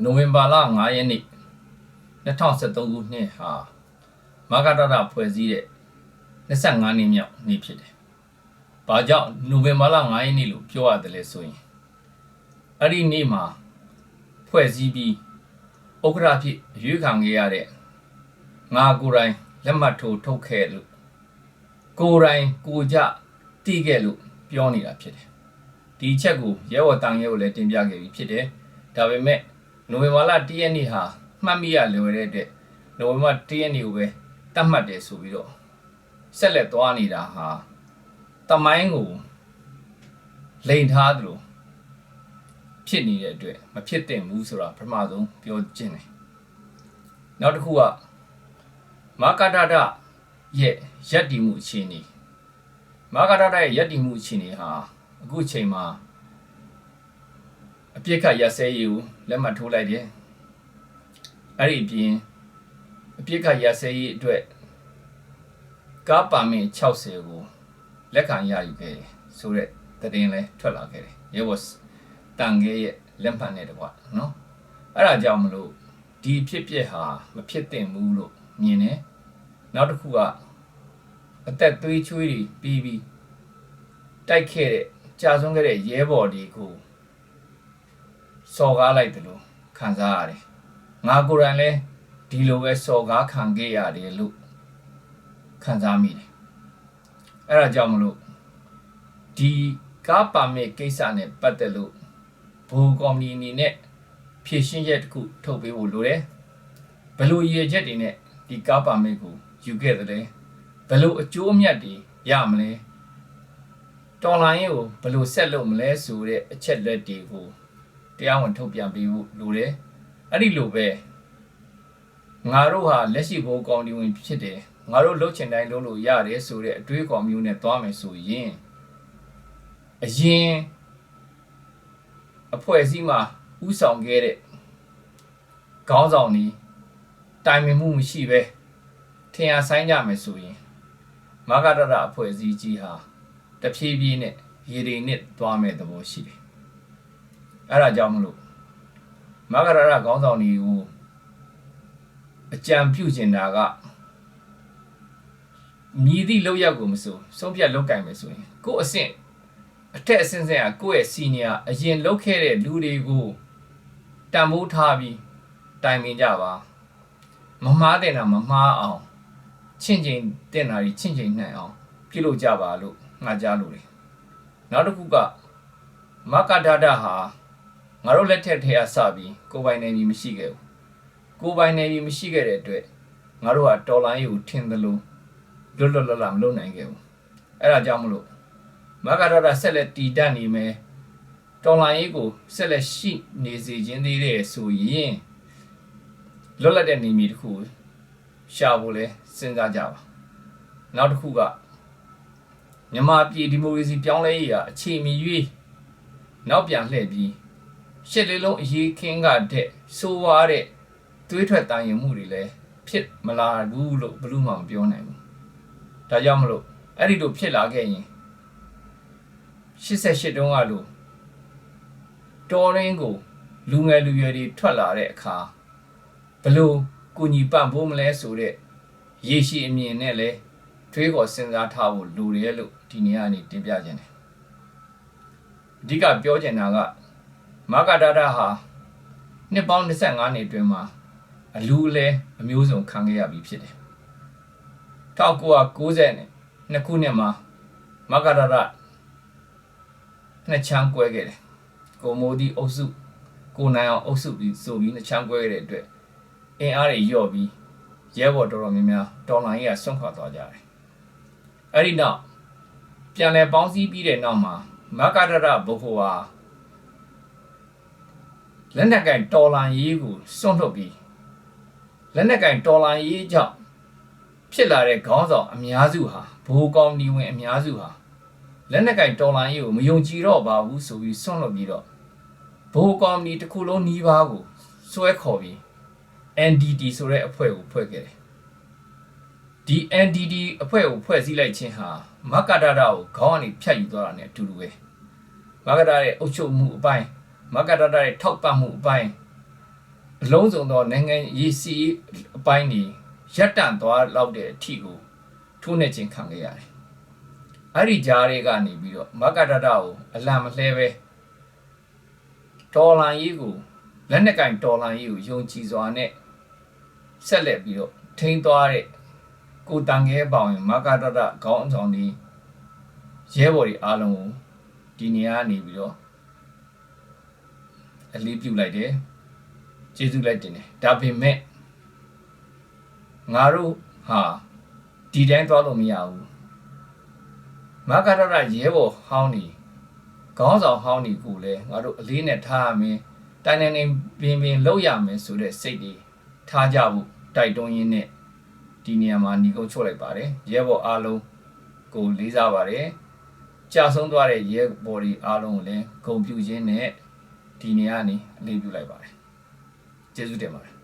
နိုဝင်ဘာလ9ရက်နေ့2013ခုနှစ်ဟာမဂဒရဖွဲ့စည်းတဲ့25နှစ်မြောက်နေ့ဖြစ်တယ်။ဘာကြောင့်နိုဝင်ဘာလ9ရက်နေ့လို့ပြောရတယ်လဲဆိုရင်အဲ့ဒီနေ့မှာဖွဲ့စည်းပြီးဥက္ကဋ္ဌဖြစ်ရွေးခံခဲ့ရတဲ့ငါကိုယ်တိုင်လက်မှတ်ထိုးထုတ်ခဲ့လို့ကိုယ်တိုင်ကိုကြတည်ခဲ့လို့ပြောနေတာဖြစ်တယ်။ဒီချက်ကိုရဲဘော်တန်ရဲကိုလည်းတင်ပြခဲ့ပြီးဖြစ်တယ်။ဒါပေမဲ့နိုဝင်ဘာလ1ရက်နေ့ဟာမှတ်မိရလွယ်တဲ့အတွက်နိုဝင်ဘာ1ရက်နေ့ကိုပဲတတ်မှတ်တယ်ဆိုပြီးတော့ဆက်လက်သွားနေတာဟာတမိုင်းကိုလိန်ထားသလိုဖြစ်နေတဲ့အတွက်မဖြစ်သင့်ဘူးဆိုတာပထမဆုံးပြောချင်တယ်။နောက်တစ်ခုကမဂဒဒရဲ့ရပ်တည်မှုအခြေအနေမဂဒဒရဲ့ရပ်တည်မှုအခြေအနေဟာအခုချိန်မှာအပြစ်ခတ်ရက်စဲရေးကိုလက်မှတ်ထိုးလိုက်တယ်။အဲ့ဒီအပြင်အပြစ်ခတ်ရက်စဲရေးအတွက်ကားပါမစ်60ကိုလက်ခံရယူခဲ့တယ်ဆိုတဲ့သတင်းလဲထွက်လာခဲ့တယ်။ရဲဘော်တန်ခဲရဲ့လက်မှတ်နဲ့တကွနော်။အဲ့ဒါကြောင့်မလို့ဒီဖြစ်ပျက်ဟာမဖြစ်သင့်ဘူးလို့မြင်တယ်။နောက်တစ်ခုကအသက်သွေးချွေးတွေပြီးတိုက်ခဲ့တဲ့ကြာဆုံးခဲ့တဲ့ရဲဘော်တွေကိုစော်ကားလိုက်တယ်လို့ခံစားရတယ်။ငါကိုယ်တိုင်လည်းဒီလိုပဲစော်ကားခံခဲ့ရတယ်လို့ခံစားမိတယ်။အဲ့ဒါကြောင့်မလို့ဒီကားပါမစ်ကိစ္စနဲ့ပတ်သက်လို့ဘူကော်မတီအနေနဲ့ဖြည့်ရှင်းချက်တစ်ခုထုတ်ပေးဖို့လိုတယ်။ဘယ်လိုရည်ချက်တွေနဲ့ဒီကားပါမစ်ကိုယူခဲ့တယ်လဲ။ဘယ်လိုအကျိုးအမြတ်တွေရမလဲ။တော်လိုင်းကိုဘယ်လိုဆက်လုပ်မလဲဆိုတဲ့အချက်လက်တွေကိုတရားဝင်ထုတ်ပြန်ပေးဖို့လိုတယ်။အဲ့ဒီလိုပဲငါတို့ဟာလက်ရှိဘူကော်မတီဝင်ဖြစ်တယ်။ငါတို့လှုပ်ချင်တိုင်းလုပ်လို့ရတယ်ဆိုတဲ့အတွေးခေါ်မျိုးနဲ့သွားမယ်ဆိုရင်အရင်အဖွဲ့အစည်းမှာဥဆောင်ခဲ့တဲ့ခေါင်းဆောင်တွေတိုင်ပင်မှုမရှိပဲထင်အားဆိုင်ကြမယ်ဆိုရင်မဂဒရအဖွဲ့အစည်းကြီးဟာတဖြည်းဖြည်းနဲ့ရေတွေနဲ့သွားမယ်သဘောရှိတယ်။အဲ့ဒါကြောင့်မလို့မဂဒရခေါင်းဆောင်တွေကိုအကြံပြုချင်တာကမြည်သည့်လောက်ရောက်ကိုမဆိုဆုံးဖြတ်လောက်ကင်မယ်ဆိုရင်ကိုယ့်အဆင့်အထက်အဆင့်ဆင့်ကကိုယ့်ရဲ့စီနီယာအရင်လောက်ခဲ့တဲ့လူတွေကိုတန်ဖိုးထားပြီးတိုင်ပင်ကြပါမမှားတဲ့တာမမှားအောင်ချင့်ချိန်တဲ့နာရီချင့်ချိန်နိုင်အောင်ပြုလုပ်ကြပါလို့ငါကြားလို့တယ်နောက်တစ်ခုကမဂဒဒဟာငါတို့လက်ထက်ထဲအစပြီးကိုပိုင်နယ်မြေမရှိခဲ့ဘူးကိုပိုင်နယ်မြေမရှိခဲ့တဲ့အတွက်ငါတို့ကတော်လိုင်းကိုထင်သလိုလွတ်လွတ်လပ်လပ်မလုပ်နိုင်ခဲ့ဘူးအဲ့ဒါကြောင့်မလို့မဂဒဒဆက်လက်တည်တတ်နေမယ်တော်လိုင်းရေးကိုဆက်လက်ရှိနေစေခြင်းသေးတယ်ဆိုရင်လွတ်လပ်တဲ့နေမြေတစ်ခုရှာဖို့လဲစဉ်းစားကြပါနောက်တစ်ခုကမြန်မာပြည်ဒီမိုကရေစီပြောင်းလဲရေးဟာအခြေမီ၍နောက်ပြန်လှည့်ပြီးရှစ်လေးလုံးအရေးခင်းကတဲ့ဆိုးဝါးတဲ့သွေးထွက်တန်ရင်မှုတွေလည်းဖြစ်မလာဘူးလို့ဘယ်လို့မှမပြောနိုင်ဘူးဒါကြောင့်မလို့အဲ့ဒီလိုဖြစ်လာခဲ့ရင်88တုန်းကလို့တော်ရင်းကိုလူငယ်လူရွယ်တွေထွက်လာတဲ့အခါဘလို့ကိုညီပံ့ဖို့မလဲဆိုတဲ့ရေရှိအမြင်နဲ့လဲတွေးခေါ်စဉ်းစားထားဖို့လိုတယ်လို့ဒီနေ့ကနေတင်ပြခြင်းတယ်အဓိကပြောချင်တာကမဂဒဒဟာနှစ်ပေါင်း25နှစ်အတွင်းမှာအလူအလဲအမျိုးစုံခံခဲ့ရပြီးဖြစ်တယ်1992ခုနှစ်မှာမဂဒဒနှစ်ချမ်းကွဲခဲ့တယ်ကိုမိုဒီအုပ်စုကိုနိုင်အောင်အုပ်စုပြီးဆိုပြီးနှစ်ချမ်းကွဲခဲ့တဲ့အတွက်အင်အားတွေလျော့ပြီးရဲဘော်တော်တော်များများတော်လိုင်းကြီးကဆွန့်ခွာသွားကြတယ်အဲ့ဒီနောက်ပြန်လည်ပေါင်းစည်းပြီးတဲ့နောက်မှာမဂဒဒဘိုဟိုဟာလက်နက်ကင်တော်လိုင်းကြီးကိုစွန့်လွတ်ပြီးလက်နက်ကင်တော်လိုင်းကြီးကြောင့်ဖြစ်လာတဲ့ခေါင်းဆောင်အများစုဟာဘိုးကောင်းဒီဝင်အများစုဟာလက်နက်ကင်တော်လိုင်းကြီးကိုမယုံကြည်တော့ပါဘူးဆိုပြီးစွန့်လွတ်ပြီးတော့ဘိုးကောင်းဒီတစ်ခုလုံးနှီးပါးကိုစွဲခေါ်ပြီး NDT ဆိုတဲ့အဖွဲ့ကိုဖွဲ့ခဲ့တယ်ဒီ NDT အဖွဲ့ကိုဖွဲ့စည်းလိုက်ခြင်းဟာမဂဒဒကိုခေါင်းကနေဖြတ်ယူသွားတာ ਨੇ အတူတူပဲမဂဒဒရဲ့အုပ်ချုပ်မှုအပိုင်းမဂဒဒရဲ့ထောက်ပံ့မှုအပိုင်း အလုံးစုံသောနိုင်ငံရေးစီအပိုင်းတွေရပ်တန့်သွားလောက်တဲ့အထိကိုထိုးနှက်ခြင်းခံခဲ့ရတယ်အဲ့ဒီကြားတွေကနေပြီးတော့မကတတကိုအလံမလှဲပဲတော်လန်ရေးကိုလက်နက်ကင်တော်လန်ရေးကိုယုံကြည်စွာနဲ့ဆက်လက်ပြီးတော့ထိန်းသွားတဲ့ကိုတန်ခဲပေါင်မကတတခေါင်းဆောင်ဒီရဲဘော်တွေအားလုံးကိုဒီနေရာကနေပြီးတော့အလေးပြုလိုက်တယ်ကျေးဇူးလိုက်တင်တယ်ဒါပေမဲ့ငါတို့ဟာဒီတိုင်းသွားလို့မရဘူးမကတတရဲဘော်ဟောင်းဒီခေါင်းဆောင်ဟောင်းဒီကိုလည်းငါတို့အလေးနဲ့ထားရမယ်တိုင်နေပင်လောက်ရမယ်ဆိုတဲ့စိတ်တွေထားကြဖို့တိုက်တွန်းရင်းနဲ့ဒီနေရာမှာညီကုန်းချွတ်လိုက်ပါတယ်ရဲဘော်အားလုံးကိုလေးစားပါတယ်ကြာဆုံးသွားတဲ့ရဲဘော်ဒီအားလုံးကိုလည်းဂုဏ်ပြုခြင်းနဲ့ဒီနေရာကနေအလေးပြုလိုက်ပါတယ်ကျေးဇူးတင်ပါတယ်